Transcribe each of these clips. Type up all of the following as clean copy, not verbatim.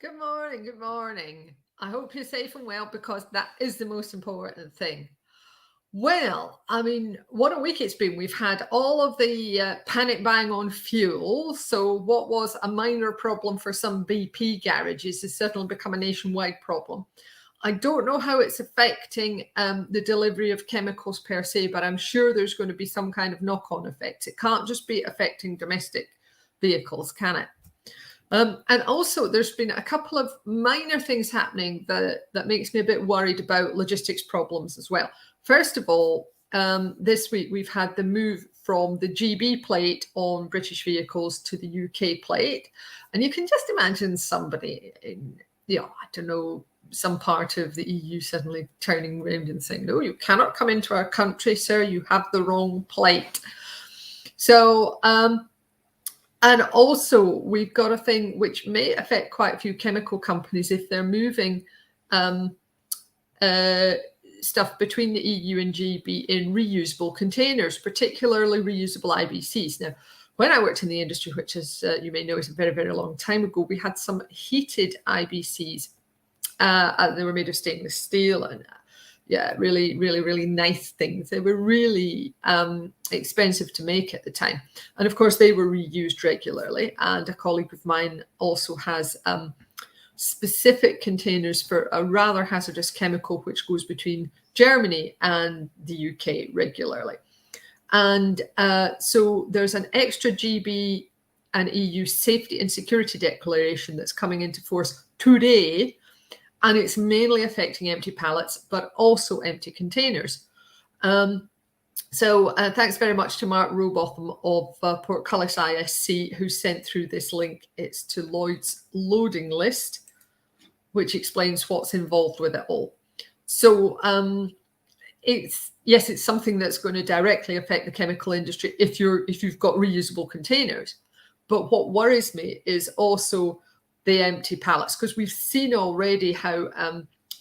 Good morning. Good morning. I hope you're safe and well because that is the most important thing. Well, I mean, what a week it's been. We've had all of the panic buying on fuel. So, what was a minor problem for some BP garages has certainly become a nationwide problem. I don't know how it's affecting the delivery of chemicals per se, but I'm sure there's going to be some kind of knock on effect. It can't just be affecting domestic vehicles, can it? And also, there's been a couple of minor things happening that makes me a bit worried about logistics problems as well. First of all, this week we've had the move from the GB plate on British vehicles to the UK plate, and you can just imagine somebody in, I don't know, some part of the EU suddenly turning around and saying, "No, you cannot come into our country, sir. You have the wrong plate." So. And also, we've got a thing which may affect quite a few chemical companies if they're moving stuff between the EU and GB in reusable containers, particularly reusable IBCs. Now, when I worked in the industry, which, as you may know, is a very, very long time ago, we had some heated IBCs. They were made of stainless steel and really, really, really nice things. They were really expensive to make at the time. And of course, they were reused regularly. And a colleague of mine also has specific containers for a rather hazardous chemical, which goes between Germany and the UK regularly. And so there's an extra GB and EU safety and security declaration that's coming into force today. And it's mainly affecting empty pallets, but also empty containers. So thanks very much to Mark Rowbotham of Portcullis ISC, who sent through this link. It's to Lloyd's loading list, which explains what's involved with it all. So it's something that's going to directly affect the chemical industry if you've got reusable containers. But what worries me is also the empty pallets, because we've seen already how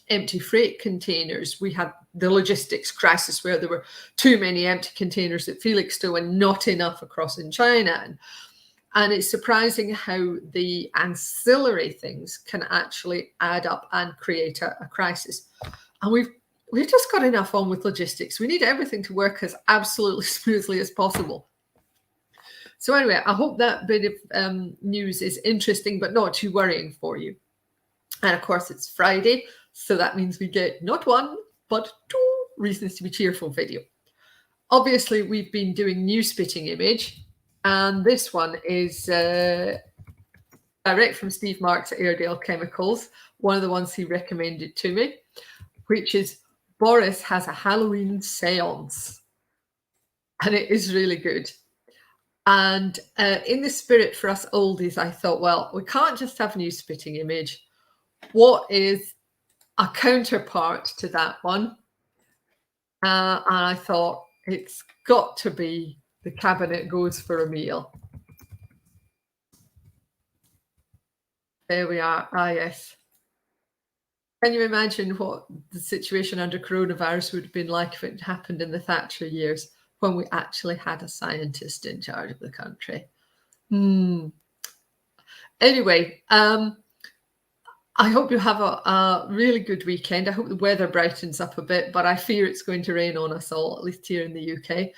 empty freight containers, we had the logistics crisis where there were too many empty containers at Felixstowe and not enough across in China. And it's surprising how the ancillary things can actually add up and create a crisis. And we've just got enough on with logistics. We need everything to work as absolutely smoothly as possible. So anyway, I hope that bit of news is interesting, but not too worrying for you. And of course, it's Friday, so that means we get not one, but two reasons to be cheerful video. Obviously, we've been doing new spitting image, and this one is direct from Steve Marks at Airedale Chemicals, one of the ones he recommended to me, which is Boris has a Halloween seance. And it is really good. And in the spirit for us oldies, I thought, well, we can't just have a new spitting image. What is a counterpart to that one? And I thought it's got to be The Cabinet Goes for a Meal. There we are. Ah, yes. Can you imagine what the situation under coronavirus would have been like if it happened in the Thatcher years, when we actually had a scientist in charge of the country? Anyway, I hope you have a really good weekend. I hope the weather brightens up a bit, but I fear it's going to rain on us all, at least here in the UK.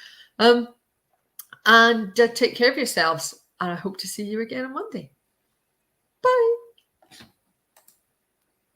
And take care of yourselves, and I hope to see you again on Monday. Bye.